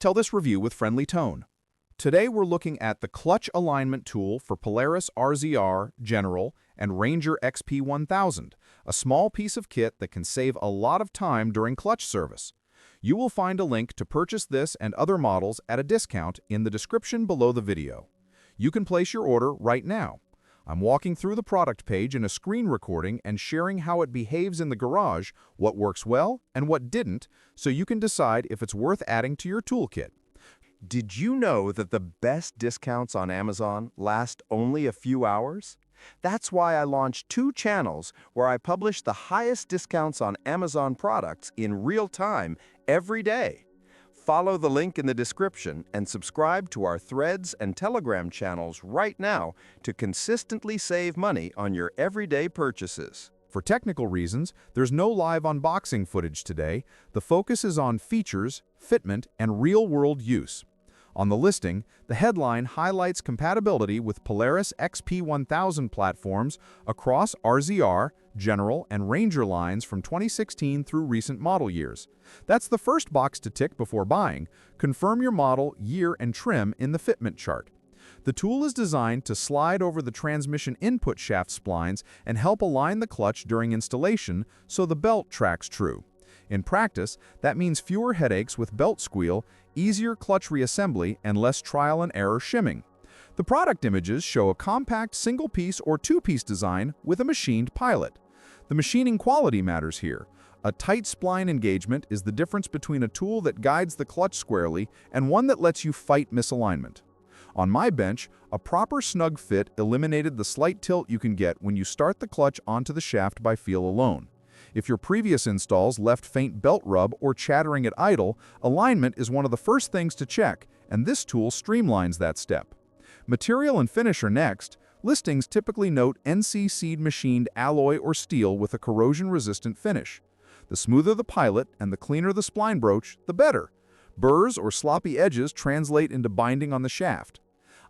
Tell this review with friendly tone. Today we're looking at the clutch alignment tool for Polaris RZR, General, and Ranger XP1000, a small piece of kit that can save a lot of time during clutch service. You will find a link to purchase this and other models at a discount in the description below the video. You can place your order right now. I'm walking through the product page in a screen recording and sharing how it behaves in the garage, what works well and what didn't, so you can decide if it's worth adding to your toolkit. Did you know that the best discounts on Amazon last only a few hours? That's why I launched 2 channels where I publish the highest discounts on Amazon products in real time every day. Follow the link in the description and subscribe to our Threads and Telegram channels right now to consistently save money on your everyday purchases. For technical reasons, there's no live unboxing footage today. The focus is on features, fitment, and real-world use. On the listing, the headline highlights compatibility with Polaris XP1000 platforms across RZR, General, and Ranger lines from 2016 through recent model years. That's the first box to tick before buying. Confirm your model, year, and trim in the fitment chart. The tool is designed to slide over the transmission input shaft splines and help align the clutch during installation so the belt tracks true. In practice, that means fewer headaches with belt squeal, easier clutch reassembly, and less trial and error shimming. The product images show a compact single-piece or two-piece design with a machined pilot. The machining quality matters here. A tight spline engagement is the difference between a tool that guides the clutch squarely and one that lets you fight misalignment. On my bench, a proper snug fit eliminated the slight tilt you can get when you start the clutch onto the shaft by feel alone. If your previous installs left faint belt rub or chattering at idle, alignment is one of the first things to check, and this tool streamlines that step. Material and finish are next. Listings typically note NC-seed machined alloy or steel with a corrosion-resistant finish. The smoother the pilot and the cleaner the spline broach, the better. Burrs or sloppy edges translate into binding on the shaft.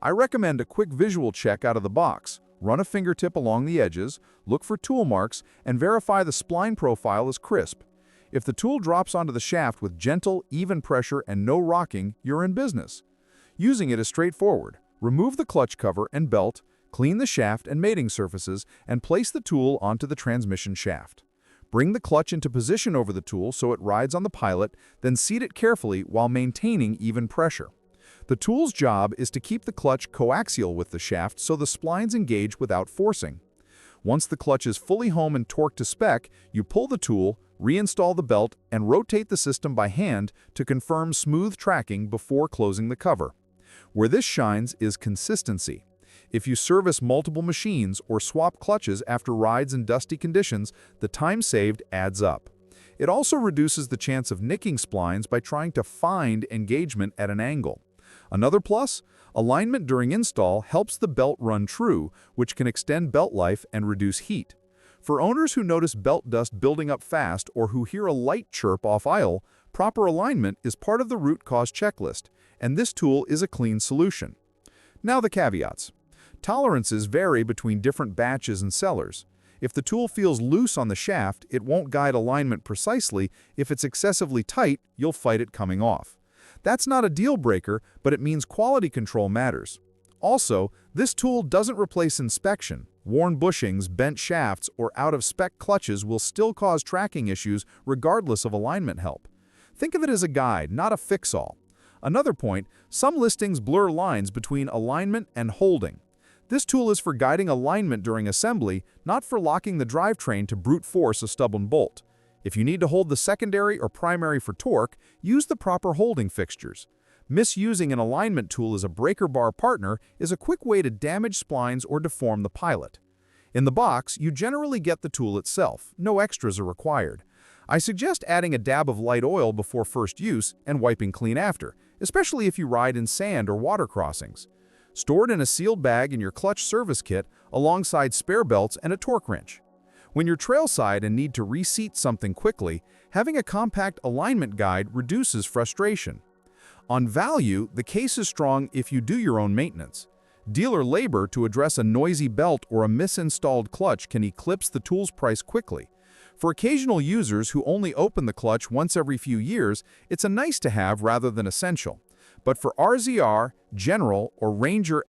I recommend a quick visual check out of the box. Run a fingertip along the edges, look for tool marks, and verify the spline profile is crisp. If the tool drops onto the shaft with gentle, even pressure and no rocking, you're in business. Using it is straightforward. Remove the clutch cover and belt, clean the shaft and mating surfaces, and place the tool onto the transmission shaft. Bring the clutch into position over the tool so it rides on the pilot, then seat it carefully while maintaining even pressure. The tool's job is to keep the clutch coaxial with the shaft so the splines engage without forcing. Once the clutch is fully home and torqued to spec, you pull the tool, reinstall the belt, and rotate the system by hand to confirm smooth tracking before closing the cover. Where this shines is consistency. If you service multiple machines or swap clutches after rides in dusty conditions, the time saved adds up. It also reduces the chance of nicking splines by trying to find engagement at an angle. Another plus, alignment during install helps the belt run true, which can extend belt life and reduce heat. For owners who notice belt dust building up fast or who hear a light chirp off aisle, proper alignment is part of the root cause checklist, and this tool is a clean solution. Now the caveats. Tolerances vary between different batches and sellers. If the tool feels loose on the shaft, it won't guide alignment precisely. If it's excessively tight, you'll fight it coming off. That's not a deal breaker, but it means quality control matters. Also, this tool doesn't replace inspection. Worn bushings, bent shafts, or out-of-spec clutches will still cause tracking issues regardless of alignment help. Think of it as a guide, not a fix-all. Another point, some listings blur lines between alignment and holding. This tool is for guiding alignment during assembly, not for locking the drivetrain to brute force a stubborn bolt. If you need to hold the secondary or primary for torque, use the proper holding fixtures. Misusing an alignment tool as a breaker bar partner is a quick way to damage splines or deform the pilot. In the box, you generally get the tool itself. No extras are required. I suggest adding a dab of light oil before first use and wiping clean after, especially if you ride in sand or water crossings. Store it in a sealed bag in your clutch service kit alongside spare belts and a torque wrench. When you're trailside and need to reseat something quickly, having a compact alignment guide reduces frustration. On value, the case is strong if you do your own maintenance. Dealer labor to address a noisy belt or a misinstalled clutch can eclipse the tool's price quickly. For occasional users who only open the clutch once every few years, it's a nice-to-have rather than essential. But for RZR, General, or Ranger